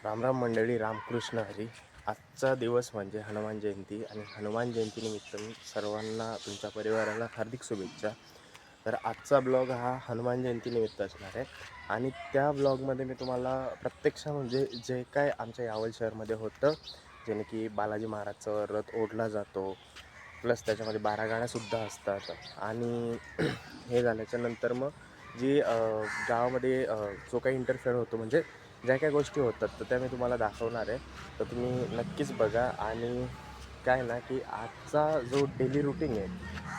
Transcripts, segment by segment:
रामराम मंडळी, रामकृष्ण हरी. आजचा दिवस म्हणजे हनुमान जयंती आणि हनुमान जयंतीनिमित्त मी सर्वांना तुमच्या परिवाराला हार्दिक शुभेच्छा. तर आजचा ब्लॉग हा हनुमान जयंतीनिमित्त असणार आहे आणि त्या ब्लॉगमध्ये मी तुम्हाला प्रत्यक्ष म्हणजे जे काय आमच्या यावल शहरमध्ये होतं, जेणे की बालाजी महाराजचा रथ ओढला जातो, प्लस त्याच्यामध्ये 12 गाण्यासुद्धा असतात. आणि हे झाल्याच्या नंतर मग जी गावामध्ये जो काही इंटरफेअर होतो म्हणजे ज्या काही गोष्टी होतात तर त्या मी तुम्हाला दाखवणार आहे. तर तुम्ही नक्कीच बघा. आणि काय ना की आजचा जो डेली रुटीन आहे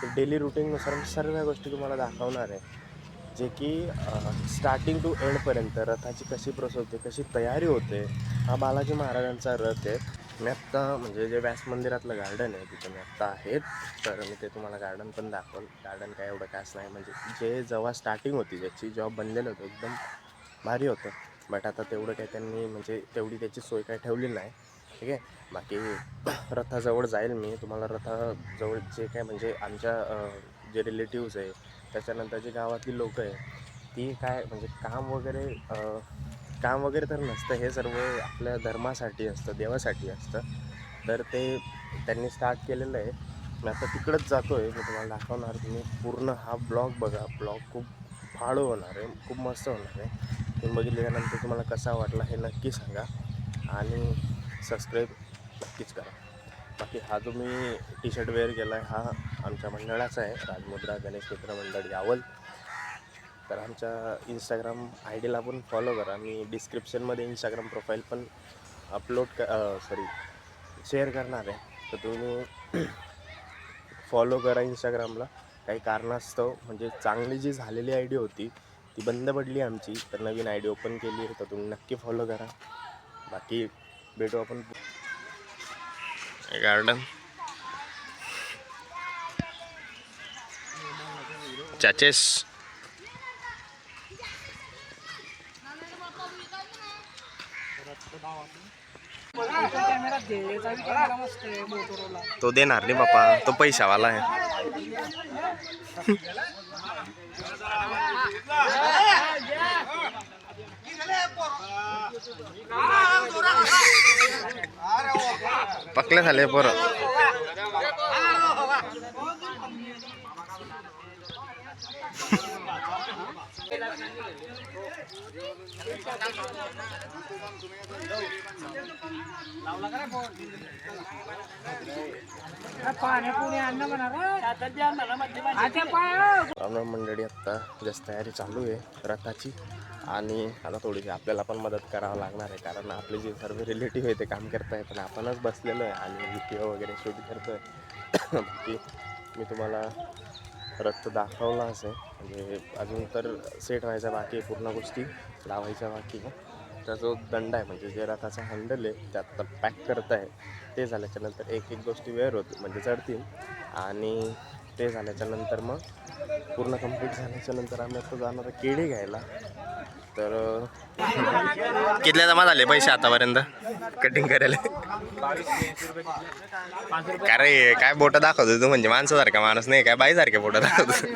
ते डेली रुटीननुसार मी सर्व गोष्टी तुम्हाला दाखवणार आहे, जे की स्टार्टिंग टू एंडपर्यंत रथाची कशी प्रोसेस होते, कशी तयारी होते. हा बालाजी महाराजांचा रथ आहे. मी आत्ता म्हणजे जे व्यास मंदिरातलं गार्डन आहे तिथं मी आत्ता आहे. तर मी ते तुम्हाला गार्डन पण दाखवलं. गार्डन काय एवढं कास नाही, म्हणजे जे जेव्हा स्टार्टिंग होती ज्याची जेव्हा बनलेलं होतं एकदम भारी होतं. बट आता तेवढं काही त्यांनी म्हणजे तेवढी त्याची सोय काय ठेवली नाही. ठीक आहे. बाकी रथाजवळ जाईल मी, तुम्हाला रथाजवळ जे काय म्हणजे आमच्या जे रिलेटिव्ज आहे, त्याच्यानंतर जी गावातली लोकं आहे ती काय म्हणजे काम वगैरे तर नसतं, हे सर्व आपल्या धर्मासाठी असतं, देवासाठी असतं. तर ते त्यांनी स्टार्ट केलेलं आहे. मी आता तिकडंच जातो आहे, मी तुम्हाला दाखवणार. तुम्ही पूर्ण हा ब्लॉग बघा. ब्लॉग खूप फाळू होणार आहे, खूप मस्त होणार आहे. तुम्ही बघितल्यानंतर तुम्हाला कसा वाटला हे नक्की सांगा आणि सबस्क्राईब नक्कीच करा. बाकी हा जो मी टी शर्ट वेअर केला आहे हा आमच्या मंडळाचा आहे, राजमुद्रा गणेश मित्र मंडळ यावल. तर आमच्या इंस्टाग्राम आय डीला पण फॉलो करा. मी डिस्क्रिप्शनमध्ये इंस्टाग्राम प्रोफाईल पण शेअर करणार आहे. तर तुम्ही फॉलो करा इंस्टाग्रामला. काही कारणास्तव म्हणजे चांगली जी झालेली आय डी होती ती बंद पडली आमची, तर नवीन आय डी ओपन केली आहे. तर तुम्ही नक्की फॉलो करा. बाकी भेटू आपण गार्डन. चाचेस तो देणार नाही बापा, तो पैशावाला आहे. पकले झाले पोरं. रामराम मंडळी, आत्ता जास्त तयारी चालू आहे रथाची आणि आता थोडीशी आपल्याला पण मदत करावं लागणार आहे, कारण आपले जे सर्व रिलेटिव्ह आहे ते काम करत आहे, पण आपणच बसलेलो आहे आणि व्हिडिओ वगैरे शूट करतो आहे. बाकी मी तुम्हाला रथ दाखवला असेल, म्हणजे अजून तर सेट व्हायचा बाकी आहे, पूर्ण गोष्टी लावायच्या बाकी आहे. त्याचा जो दंड आहे म्हणजे जे रथाचा हँडल आहे ते आत्ता पॅक करत आहे. ते झाल्याच्यानंतर एक गोष्टी वेअर होते म्हणजे चढतील आणि ते झाल्याच्यानंतर मग पूर्ण कंप्लीट झाल्याच्यानंतर आम्ही आता जाणार आहे केळी घ्यायला. तर कितल्या जमा झाले पैसे आतापर्यंत कटिंग करायला? काय रे, काय बोटं दाखवतो तू, म्हणजे माणसासारखा माणूस नाही काय, बाईसारखे बोटं दाखवतो.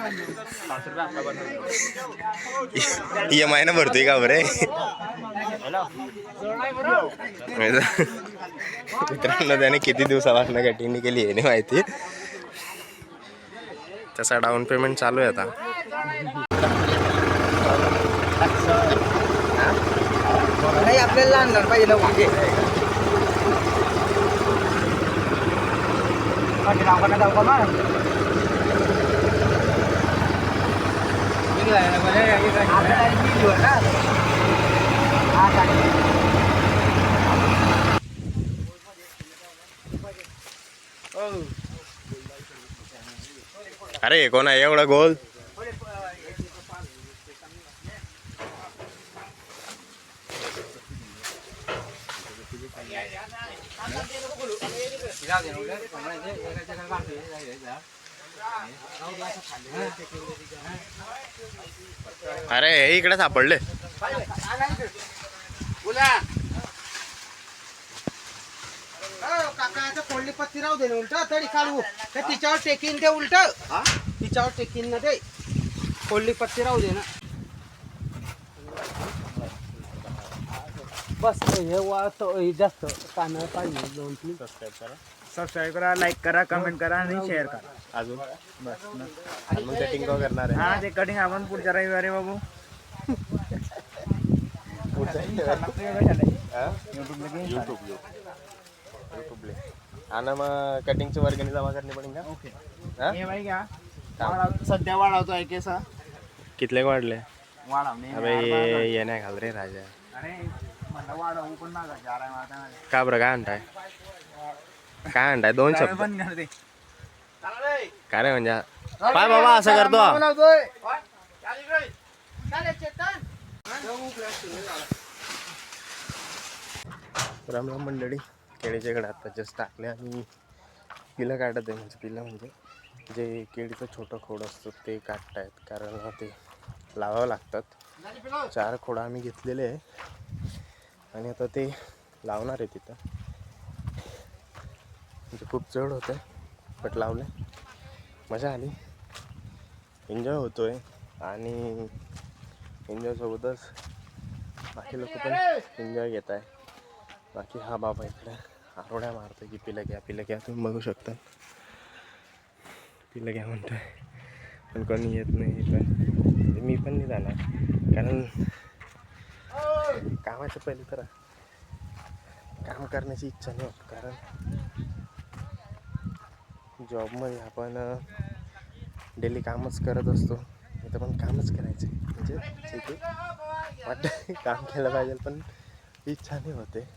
EMI ना भरतोय का बरे? मित्रांनो त्याने किती दिवसापासून कटिंग केली आहे नाही माहिती. तसा डाऊन पेमेंट चालू आहे आता. नाही आपल्याला आणणार पाहिजे लवकर. अरे कोण आहे एवढा गोल? अरे हे इकडे सापडले. काका कोल्डी पत्ती राहू दे ना, उलट तरी काढू तिच्यावर टेकीन ते उलट तिच्यावर टेकीन ना ते कोल्डी पत्ती राहू दे ना. बस हे वाळतो जास्त कांदा पाहिजे 2-3 सबस्क्राईब करा. सबस्क्राईब करा, लाईक करा, कमेंट करा आणि शेअर करा. अजून बस ना. आणि मग कटिंग का करणार आहे? हा ते कटिंग आपण पुढच्या रविवारी बघू. यूट्यूबले आणि मग कटिंगची वर्गणी जमा करणे पडेल का? ओके. हा? हे बाई घ्या. सध्या वाढवतोय केस. कितले वाढले? वाढवणे. अबे ये नाही घाल रे राजा. अरे म्हणलं वाढवू पण ना का का बरं काय म्हणताय? काय म्हणताय? 2 शब्द पण करते. काय रे म्हणजे काय बाबा असं करतो? राम राम मंडळी. केळीच्या कडे आता जस्ट टाकले आणि पिलं काढत आहे. म्हणजे पिलं म्हणजे जे केळीचं छोटं खोड असतं ते काढतायत, कारण ते लावावं लागतात. 4 खोडं आम्ही घेतलेले आहे आणि आता ते लावणार आहे तिथं. म्हणजे खूप जड होतं बट लावलं, मजा आली, एन्जॉय होतोय आणि एन्जॉयसोबतच बाकी लोक पण एन्जॉय घेत आहे. बाकी हा बाबा इकडे आरोड्या मारतो की पिलं घ्या. तुम्ही बघू शकता पिलं घ्या म्हणतोय, पण कोणी येत नाही. पण मी पण नाही जाणार, कारण कामाच्या पहिले तर काम करण्याची इच्छा नाही होत. कारण जॉबमध्ये आपण डेली कामच करत असतो, इथं पण कामच करायचं म्हणजे ठीक आहे वाटतं काम केलं पाहिजे, पण इच्छा नाही होते.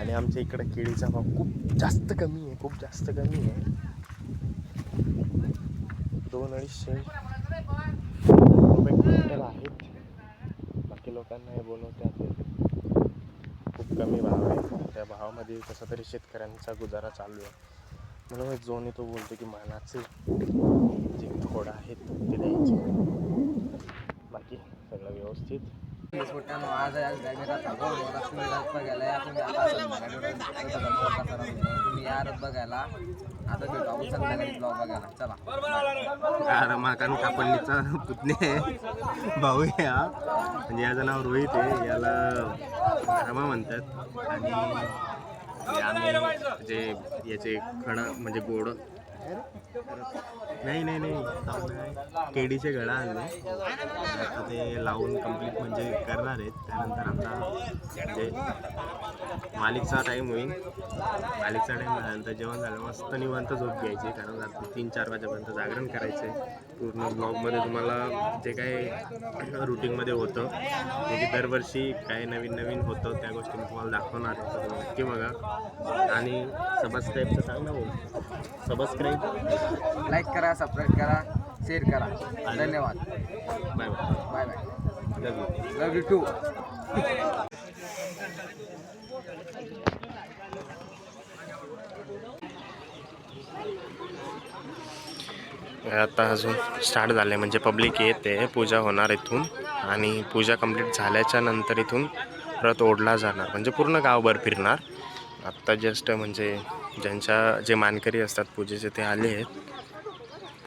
आणि आमच्या इकडं केळीचा भाव खूप जास्त कमी आहे. 200-250 रुपये क्विंटल आहेत. बाकी लोकांना हे बोलवते असेल खूप कमी भाव आहे. त्या भावामध्ये कसा तरी शेतकऱ्यांचा गुजारा चालू आहे. म्हणून जोनी तो बोलतो की मानाचे जे खोडं आहेत ते द्यायचे. बाकी सगळं व्यवस्थित. बघायला आता भेटू आपण संध्याकाळी ब्लॉग बघायला. चला. माकान कापडणीचा पुतणे भाऊ आहे हा. म्हणजे याचं नाव रोहित आहे, याला रमा म्हणतात. आणि आम्ही जे याचे खडं म्हणजे गोड नाही केळीचे गळा आणले, आता ते लावून कंप्लीट म्हणजे करणार आहेत. त्यानंतर आता म्हणजे मालिकचा टाईम होईल. मालिकचा टाईम झाल्यानंतर जेवण झालं मस्त निवांत झोप घ्यायची, कारण रात्री 3-4 वाजेपर्यंत जागरण करायचं आहे. पूर्ण ब्लॉगमध्ये तुम्हाला जे काही रुटीनमध्ये होतं म्हणजे दरवर्षी काय नवीन होतं त्या गोष्टी मी तुम्हाला दाखवणार आहे. तर तुम्ही नक्की बघा आणि सबस्क्राईबचं सांग ना बोल. सबस्क्राईब, लाईक करा, सबस्क्राईब करा, शेअर करा. धन्यवाद. Bye bye bye. Love you. Love you too. आता अजून स्टार्ट झाले म्हणजे पब्लिक येते, पूजा होणार इथून आणि पूजा कंप्लीट झाल्याच्या नंतर इथून रथ ओढला जाणार, म्हणजे पूर्ण गावभर फिरणार. आत्ता जस्ट म्हणजे जे मानकरी असतात पूजेचे ते आले आहेत,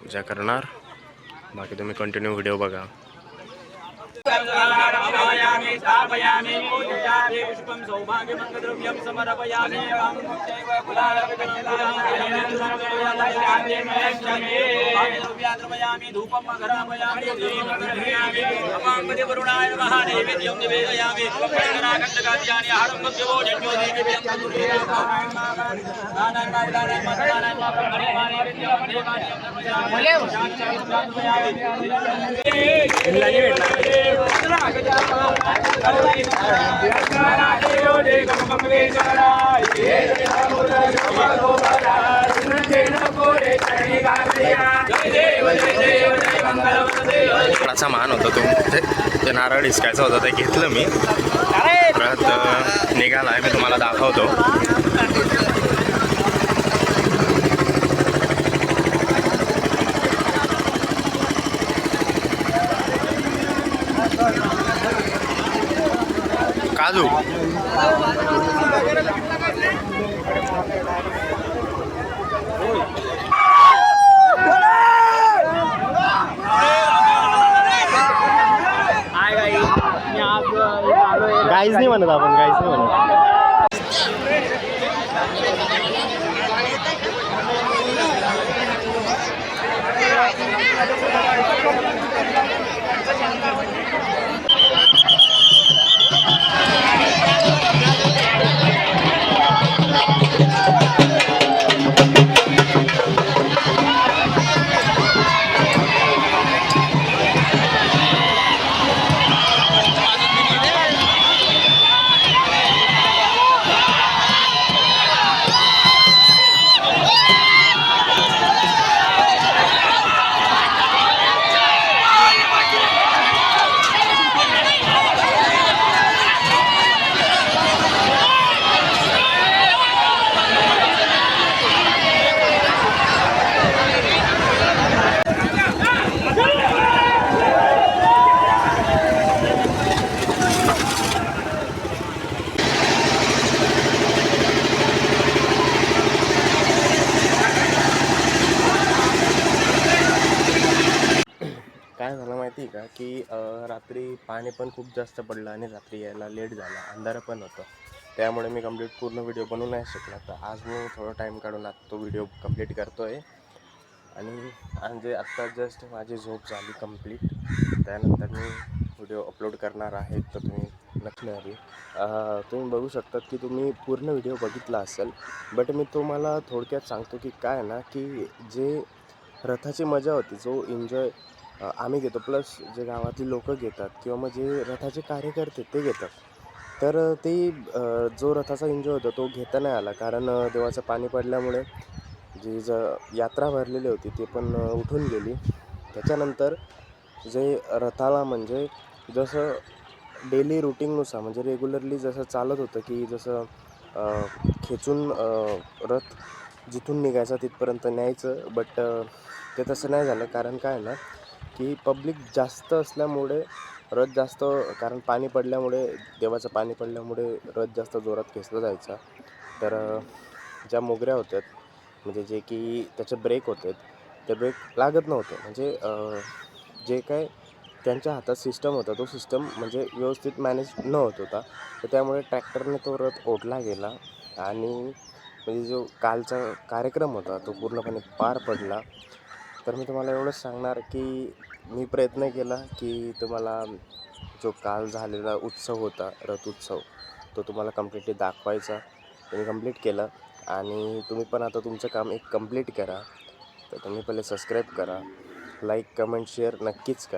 पूजा करणार. बाकी तुम्ही कंटिन्यू व्हिडिओ बघा. लाकडाचा मान होता तो, ते नारळ हिसकायचा होता, ते घेतलं मी. परत निघाला आहे, मी तुम्हाला दाखवतो. काजू काहीच नाही म्हणत आपण, काहीच नाही म्हणत. काय झालं माहिती आहे का की रात्री पाणी पण खूप जास्त पडलं आणि रात्री यायला लेट झाला, अंधारं पण होतं. त्यामुळे मी पूर्ण व्हिडिओ बनवू नाही शकला. तर आज मी थोडा टाईम काढून आता तो व्हिडिओ कंप्लीट करतो आहे. आणि म्हणजे आत्ता जस्ट माझी झोप झाली कंप्लीट, त्यानंतर मी व्हिडिओ अपलोड करणार आहे. तर तुम्ही नक्की तुम्ही बघू शकतात की तुम्ही पूर्ण व्हिडिओ बघितला असेल. बट मी तुम्हाला थोडक्यात सांगतो की काय ना की जे रथाची मजा होती, जो एन्जॉय आम्ही घेतो, प्लस जे गावातली लोकं घेतात किंवा मग जे रथाचे कार्यकर्ते ते घेतात, तर ते जो रथाचा एन्जॉय होता तो घेता नाही आला. कारण देवाचं पाणी पडल्यामुळे जी यात्रा भरलेली होती ते पण उठून गेली. त्याच्यानंतर जे रथाला म्हणजे जसं डेली रुटीननुसार म्हणजे रेग्युलरली जसं चालत होतं की जसं खेचून रथ जिथून निघायचा तिथपर्यंत न्यायचं. बट ते तसं नाही झालं. कारण काय ना की पब्लिक जास्त असल्यामुळे रथ जास्त, कारण पाणी पडल्यामुळे, देवाचं पाणी पडल्यामुळे रथ जास्त जोरात खेचला जायचा. तर ज्या मोगऱ्या होत्या म्हणजे जे की त्याचे ब्रेक होते ते ब्रेक लागत नव्हते. म्हणजे जे काय त्यांच्या हातात सिस्टम होता तो सिस्टम म्हणजे व्यवस्थित मॅनेज न होत होता. तर त्यामुळे ट्रॅक्टरने तो रथ ओढला गेला आणि म्हणजे जो कालचा कार्यक्रम होता तो पूर्णपणे पार पडला. तर मी तुम्हाला एवढंच सांगणार की मी प्रयत्न केला की तुम्हाला जो काल झालेला उत्सव होता, रथ उत्सव, तो तुम्हाला कम्प्लिटली दाखवायचा. तुम्ही कंप्लीट केलं आणि तुम्ही पण आता तुमचं काम एक कंप्लीट करा. तर तुम्ही पहिले सबस्क्राईब करा, लाईक, कमेंट, शेअर नक्कीच करा.